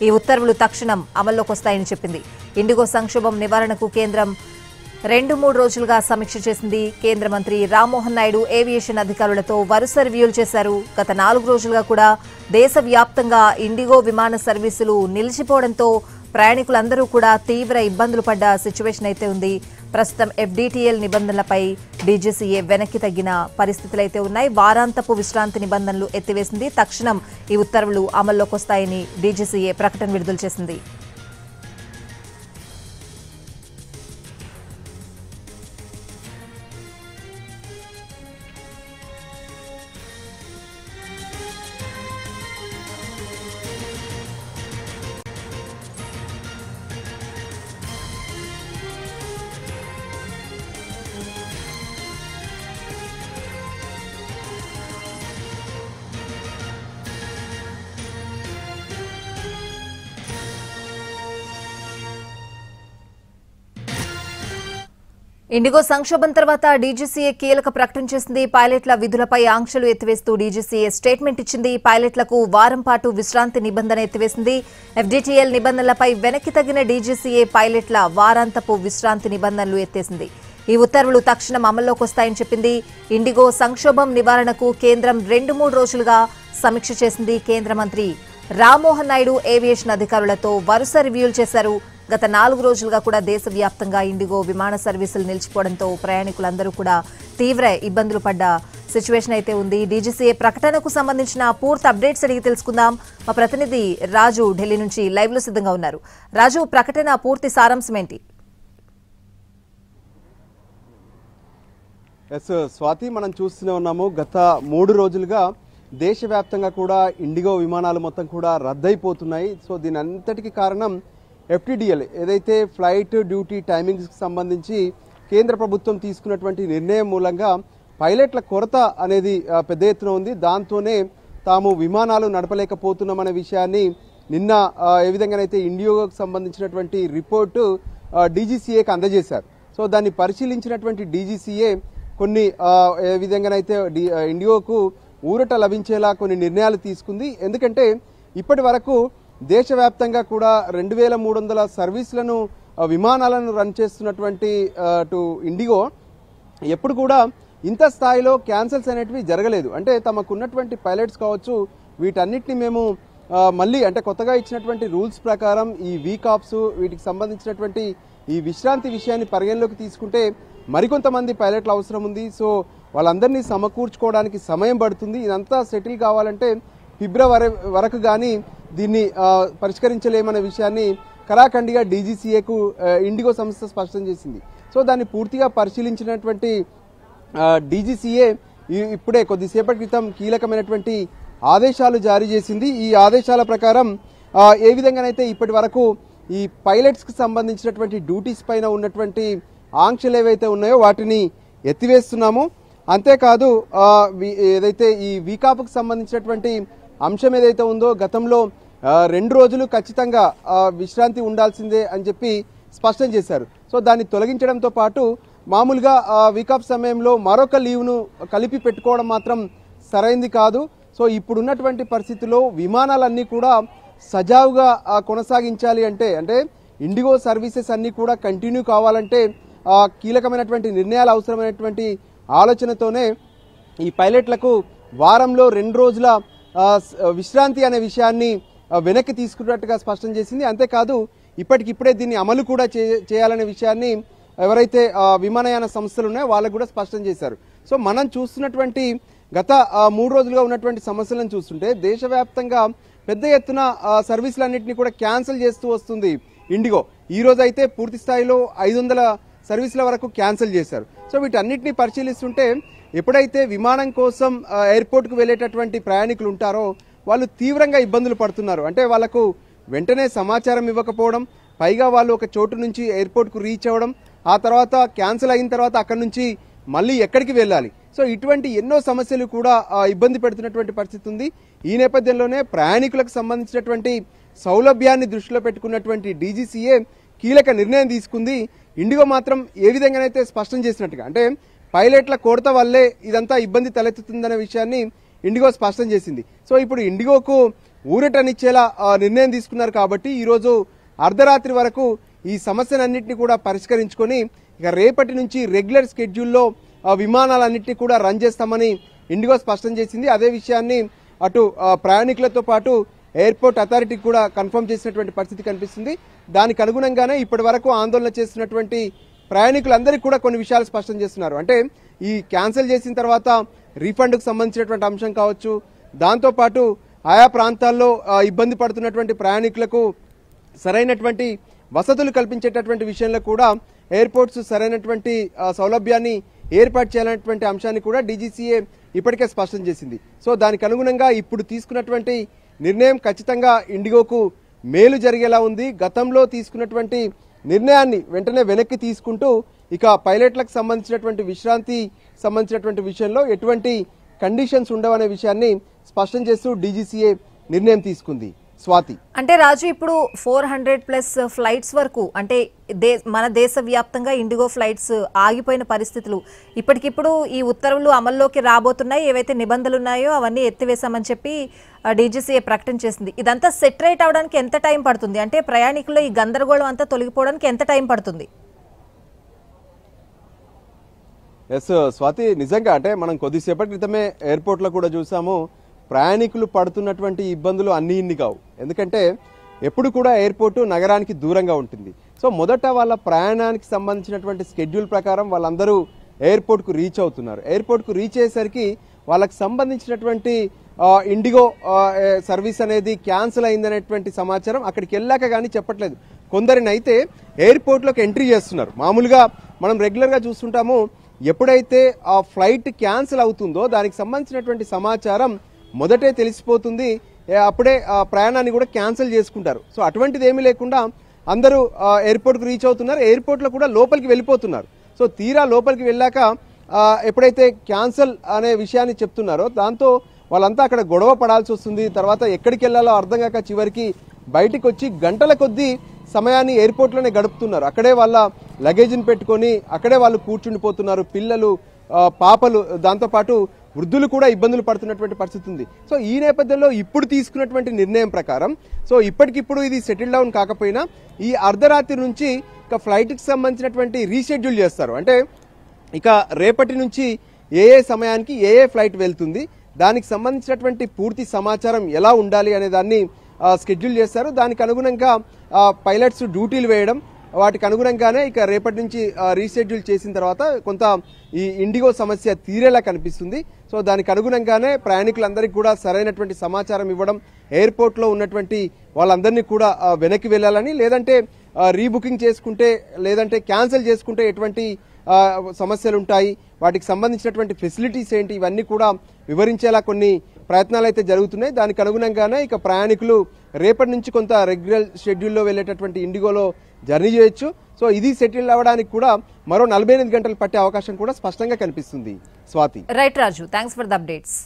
ఈ ఉత్తర్వులు తక్షణం అమల్లోకి వస్తాయని చెప్పింది. ఇండిగో సంక్షోభం నివారణకు కేంద్రం 2-3 రోజులుగా సమీక్ష చేసింది. కేంద్ర మంత్రి రామ్మోహన్ నాయుడు ఏవియేషన్ అధికారులతో వరుస రివ్యూలు చేశారు. గత 4 రోజులుగా కూడా దేశవ్యాప్తంగా ఇండిగో విమాన సర్వీసులు నిలిచిపోవడంతో ప్రయాణికులందరూ కూడా తీవ్ర ఇబ్బందులు పడ్డ సిచ్యువేషన్ అయితే ఉంది. ప్రస్తుతం FDTL నిబంధనలపై DGCA వెనక్కి తగ్గిన పరిస్థితులైతే ఉన్నాయి. వారాంతపు విశ్రాంతి నిబంధనలు ఎత్తివేసింది. తక్షణం ఈ ఉత్తర్వులు అమల్లోకి వస్తాయని DGCA ప్రకటన విడుదల చేసింది. ఇండిగో సంక్షోభం తర్వాత DGCA కీలక ప్రకటన చేసింది. పైలట్ల విధులపై ఆంక్షలు ఎత్తివేస్తూ DGCA స్టేట్మెంట్ ఇచ్చింది. పైలట్లకు వారం పాటు విశ్రాంతి నిబంధన ఎత్తివేసింది. FDTL నిబంధనలపై వెనక్కి తగ్గిన DGCA పైలట్ల వారాంతపు విశ్రాంతి నిబంధనలు ఎత్తేసింది. ఈ ఉత్తర్వులు తక్షణం అమల్లోకి వస్తాయని చెప్పింది. ఇండిగో సంక్షోభం నివారణకు కేంద్రం 2-3 రోజులుగా సమీక్ష చేసింది. కేంద్ర మంత్రి రామ్మోహన్ నాయుడు ఏవియేషన్ అధికారులతో వరుస రివ్యూలు చేశారు. గత 4 రోజులుగా కూడా దేశవ్యాప్తంగా ఇండిగో విమాన సర్వీసులు నిలిచిపోవడంతో ప్రయాణికులందరూ కూడా తీవ్ర ఇబ్బందులు పడ్డ సిచ్యువేషన్ అయితే ఉంది. DGCA ప్రకటనకు సంబంధించిన పూర్తి అప్డేట్స్ అడిగి తెలుసుకుందాం. మా ప్రతినిధి రాజు ఢిల్లీ నుంచి లైవ్ లో సిద్ధంగా ఉన్నారు. రాజు, ప్రకటన పూర్తి సారాంశం ఏంటి? స్వాతి, మనం చూస్తూనే ఉన్నాము గత 3 రోజులుగా దేశవ్యాప్తంగా కూడా ఇండిగో విమానాలు మొత్తం కూడా రద్దయిపోతున్నాయి. సో దీని అంతటికి కారణం FDTL ఏదైతే ఫ్లైట్ డ్యూటీ టైమింగ్స్కి సంబంధించి కేంద్ర ప్రభుత్వం తీసుకున్నటువంటి నిర్ణయం మూలంగా పైలట్ల కొరత అనేది పెద్ద ఎత్తున ఉంది. దాంతోనే తాము విమానాలు నడపలేకపోతున్నామనే విషయాన్ని నిన్న ఏ విధంగానైతే ఇండిగోకి సంబంధించినటువంటి రిపోర్టు DGCAకి అందజేశారు. సో దాన్ని పరిశీలించినటువంటి DGCA కొన్ని ఏ విధంగానైతే ఇండిగోకు ఊరట లభించేలా కొన్ని నిర్ణయాలు తీసుకుంది. ఎందుకంటే ఇప్పటి వరకు దేశవ్యాప్తంగా కూడా 2300 సర్వీసులను విమానాలను రన్ చేస్తున్నటువంటి ఇండిగో ఎప్పుడు కూడా ఇంత స్థాయిలో క్యాన్సల్స్ అనేటివి జరగలేదు. అంటే తమకున్నటువంటి పైలట్స్ కావచ్చు, వీటన్నిటిని మేము మళ్ళీ అంటే కొత్తగా ఇచ్చినటువంటి రూల్స్ ప్రకారం ఈ వీక్ ఆఫ్స్ వీటికి సంబంధించినటువంటి ఈ విశ్రాంతి విషయాన్ని పరిగణలోకి తీసుకుంటే మరికొంతమంది పైలట్ల అవసరం ఉంది. సో వాళ్ళందరినీ సమకూర్చుకోవడానికి సమయం పడుతుంది. ఇదంతా సెటిల్ కావాలంటే ఫిబ్రవరి వరకు కానీ దీన్ని పరిష్కరించలేమనే విషయాన్ని కరాఖండిగా DGCAకు ఇండిగో సంస్థ స్పష్టం చేసింది. సో దాన్ని పూర్తిగా పరిశీలించినటువంటి DGCA ఇప్పుడే కొద్దిసేపటి క్రితం కీలకమైనటువంటి ఆదేశాలు జారీ చేసింది. ఈ ఆదేశాల ప్రకారం ఏ విధంగానైతే ఇప్పటి వరకు ఈ పైలట్స్కి సంబంధించినటువంటి డ్యూటీస్ పైన ఉన్నటువంటి ఆంక్షలు ఏవైతే ఉన్నాయో వాటిని ఎత్తివేస్తున్నాము. అంతేకాదు ఏదైతే ఈ వీకాప్కి సంబంధించినటువంటి అంశం ఏదైతే ఉందో గతంలో 2 రోజులు ఖచ్చితంగా విశ్రాంతి ఉండాల్సిందే అని చెప్పి స్పష్టం చేశారు. సో దాన్ని తొలగించడంతో పాటు మామూలుగా వీకాప్ సమయంలో మరొక లీవ్ను కలిపి పెట్టుకోవడం మాత్రం సరైంది కాదు. సో ఇప్పుడున్నటువంటి పరిస్థితుల్లో విమానాలన్నీ కూడా సజావుగా కొనసాగించాలి అంటే ఇండిగో సర్వీసెస్ అన్నీ కూడా కంటిన్యూ కావాలంటే కీలకమైనటువంటి నిర్ణయాలు అవసరమైనటువంటి ఆలోచనతోనే ఈ పైలట్లకు వారంలో 2 రోజుల విశ్రాంతి అనే విషయాన్ని వెనక్కి తీసుకున్నట్టుగా స్పష్టం చేసింది. అంతేకాదు ఇప్పటికిప్పుడే దీన్ని అమలు కూడా చేయాలనే విషయాన్ని ఎవరైతే విమానయాన సంస్థలు ఉన్నాయో వాళ్ళకు కూడా స్పష్టం చేశారు. సో మనం చూస్తున్నటువంటి గత 3 రోజులుగా ఉన్నటువంటి సమస్యలను చూస్తుంటే దేశవ్యాప్తంగా పెద్ద ఎత్తున సర్వీసులన్నింటినీ కూడా క్యాన్సిల్ చేస్తూ వస్తుంది ఇండిగో. ఈ రోజు అయితే పూర్తి స్థాయిలో 500 సర్వీసుల వరకు క్యాన్సిల్ చేశారు. సో వీటన్నిటిని పరిశీలిస్తుంటే ఎప్పుడైతే విమానం కోసం ఎయిర్పోర్ట్కు వెళ్ళేటటువంటి ప్రయాణికులు ఉంటారో వాళ్ళు తీవ్రంగా ఇబ్బందులు పడుతున్నారు. అంటే వాళ్ళకు వెంటనే సమాచారం ఇవ్వకపోవడం, పైగా వాళ్ళు ఒక చోటు నుంచి ఎయిర్పోర్ట్కు రీచ్ అవ్వడం, ఆ తర్వాత క్యాన్సిల్ అయిన తర్వాత అక్కడి నుంచి మళ్ళీ ఎక్కడికి వెళ్ళాలి. సో ఇటువంటి ఎన్నో సమస్యలు కూడా ఇబ్బంది పెడుతున్నటువంటి పరిస్థితి ఉంది. ఈ నేపథ్యంలోనే ప్రయాణికులకు సంబంధించినటువంటి సౌలభ్యాన్ని దృష్టిలో పెట్టుకున్నటువంటి DGCA కీలక నిర్ణయం తీసుకుంది. ఇండిగో మాత్రం ఏ విధంగానైతే స్పష్టం చేసినట్టుగా అంటే పైలట్ల కొరత వల్లే ఇదంతా ఇబ్బంది తలెత్తుతుందనే విషయాన్ని ఇండిగో స్పష్టం చేసింది. సో ఇప్పుడు ఇండిగోకు ఊరటనిచ్చేలా నిర్ణయం తీసుకున్నారు. కాబట్టి ఈరోజు అర్ధరాత్రి వరకు ఈ సమస్యలన్నింటినీ కూడా పరిష్కరించుకొని ఇక రేపటి నుంచి రెగ్యులర్ స్కెడ్యూల్లో విమానాలన్నింటినీ కూడా రన్ చేస్తామని ఇండిగో స్పష్టం చేసింది. అదే విషయాన్ని అటు ప్రయాణికులతో పాటు ఎయిర్పోర్ట్ అథారిటీకి కూడా కన్ఫర్మ్ చేసినటువంటి పరిస్థితి కనిపిస్తుంది. దానికి అనుగుణంగానే ఇప్పటి వరకు ఆందోళన చేస్తున్నటువంటి ప్రయాణికులందరికీ కూడా కొన్ని విషయాలు స్పష్టం చేస్తున్నారు. అంటే ఈ క్యాన్సిల్ చేసిన తర్వాత రీఫండ్కు సంబంధించినటువంటి అంశం కావచ్చు, దాంతోపాటు ఆయా ప్రాంతాల్లో ఇబ్బంది పడుతున్నటువంటి ప్రయాణికులకు సరైనటువంటి వసతులు కల్పించేటటువంటి విషయంలో కూడా ఎయిర్పోర్ట్స్ సరైనటువంటి సౌలభ్యాన్ని ఏర్పాటు చేయాలనేటువంటి అంశాన్ని కూడా డీజీసీఏ ఇప్పటికే స్పష్టం చేసింది. సో దానికి అనుగుణంగా ఇప్పుడు తీసుకున్నటువంటి నిర్ణయం ఖచ్చితంగా ఇండిగోకు మేలు జరిగేలా ఉంది. గతంలో తీసుకున్నటువంటి నిర్ణయాన్ని వెంటనే వెనక్కి తీసుకుంటూ ఇక పైలట్లకు సంబంధించినటువంటి విశ్రాంతి సంబంధించినటువంటి విషయంలో ఎటువంటి కండిషన్స్ ఉండవనే విషయాన్ని స్పష్టం చేస్తూ డీజీసీఏ నిర్ణయం తీసుకుంది. స్వాతి, అంటే రాజు ఇప్పుడు 400+ ఫ్లైట్స్ వరకు అంటే మన దేశ వ్యాప్తంగా ఇండిగో ఫ్లైట్స్ ఆగిపోయిన పరిస్థితులు ఇప్పటికిప్పుడు ఈ ఉత్తర్వులు అమల్లోకి రాబోతున్నాయి. ఏవైతే నిబంధనలు ఉన్నాయో అవన్నీ ఎత్తివేశామని చెప్పి డీజీసీఏ ప్రకటన చేసింది. ఇదంతా సెటరేట్ అవడానికి ఎంత టైం పడుతుంది? అంటే ప్రయాణికుల్లో ఈ గందరగోళం అంతా తొలగిపోవడానికి ఎంత టైం పడుతుంది? ఎస్ స్వాతి, నిజంగా అంటే మనం కొద్దిసేపటి క్రితమే ఎయిర్పోర్ట్లో కూడా చూసాము. ప్రయాణికులు పడుతున్నటువంటి ఇబ్బందులు అన్ని ఇన్ని కావు. ఎందుకంటే ఎప్పుడు కూడా ఎయిర్పోర్టు నగరానికి దూరంగా ఉంటుంది. సో మొదట వాళ్ళ ప్రయాణానికి సంబంధించినటువంటి స్కెడ్యూల్ ప్రకారం వాళ్ళందరూ ఎయిర్పోర్ట్కు రీచ్ అవుతున్నారు. ఎయిర్పోర్ట్కు రీచ్ అయ్యేసరికి వాళ్ళకి సంబంధించినటువంటి ఇండిగో సర్వీస్ అనేది క్యాన్సిల్ అయిందనేటువంటి సమాచారం అక్కడికి వెళ్ళాక కానీ చెప్పట్లేదు. కొందరినైతే ఎయిర్పోర్ట్లోకి ఎంట్రీ చేస్తున్నారు. మామూలుగా మనం రెగ్యులర్గా చూస్తుంటాము, ఎప్పుడైతే ఆ ఫ్లైట్ క్యాన్సిల్ అవుతుందో దానికి సంబంధించినటువంటి సమాచారం మొదటే తెలిసిపోతుంది. అప్పుడే ప్రయాణాన్ని కూడా క్యాన్సిల్ చేసుకుంటారు. సో అటువంటిది ఏమీ లేకుండా అందరూ ఎయిర్పోర్ట్కి రీచ్ అవుతున్నారు. ఎయిర్పోర్ట్లో కూడా లోపలికి వెళ్ళిపోతున్నారు. సో తీరా లోపలికి వెళ్ళాక ఎప్పుడైతే క్యాన్సిల్ అనే విషయాన్ని చెప్తున్నారో దాంతో వాళ్ళంతా అక్కడ గొడవ పడాల్సి వస్తుంది. తర్వాత ఎక్కడికి వెళ్ళాలో అర్థం కాక చివరికి బయటికి వచ్చి గంటల కొద్దీ సమయాన్ని ఎయిర్పోర్ట్లోనే గడుపుతున్నారు. అక్కడే వాళ్ళ లగేజ్ని పెట్టుకొని అక్కడే వాళ్ళు కూర్చుండిపోతున్నారు. పిల్లలు, పాపలు, దాంతోపాటు వృద్ధులు కూడా ఇబ్బందులు పడుతున్నటువంటి పరిస్థితి ఉంది. సో ఈ నేపథ్యంలో ఇప్పుడు తీసుకున్నటువంటి నిర్ణయం ప్రకారం సో ఇప్పటికిప్పుడు ఇది సెటిల్ డౌన్ కాకపోయినా ఈ అర్ధరాత్రి నుంచి ఇక ఫ్లైట్కి సంబంధించినటువంటి రీషెడ్యూల్ చేస్తారు. అంటే ఇక రేపటి నుంచి ఏ సమయానికి ఏ ఫ్లైట్ వెళ్తుంది, దానికి సంబంధించినటువంటి పూర్తి సమాచారం ఎలా ఉండాలి అనే దాన్ని షెడ్యూల్ చేస్తారు. దానికి అనుగుణంగా పైలట్స్ డ్యూటీలు వేయడం, వాటికి అనుగుణంగానే ఇక రేపటి నుంచి రీషెడ్యూల్ చేసిన తర్వాత కొంత ఈ ఇండిగో సమస్య తీరేలా కనిపిస్తుంది. సో దానికి అనుగుణంగానే ప్రయాణికులందరికీ కూడా సరైనటువంటి సమాచారం ఇవ్వడం, ఎయిర్పోర్ట్లో ఉన్నటువంటి వాళ్ళందరినీ కూడా వెనక్కి వెళ్ళాలని, లేదంటే రీబుకింగ్ చేసుకుంటే లేదంటే క్యాన్సిల్ చేసుకుంటే ఎటువంటి సమస్యలు ఉంటాయి, వాటికి సంబంధించినటువంటి ఫెసిలిటీస్ ఏంటి, ఇవన్నీ కూడా వివరించేలా కొన్ని ప్రయత్నాలు అయితే జరుగుతున్నాయి. దానికి అనుగుణంగానే ఇక ప్రయాణికులు రేపటి నుంచి కొంత రెగ్యులర్ షెడ్యూల్లో వెళ్ళేటటువంటి ఇండిగోలో జర్నీ చేయొచ్చు. సో ఇది సెటిల్ అవ్వడానికి కూడా మరో 48 గంటలు పట్టే అవకాశం కూడా స్పష్టంగా కనిపిస్తుంది. Swathi, right Raju, thanks for the updates.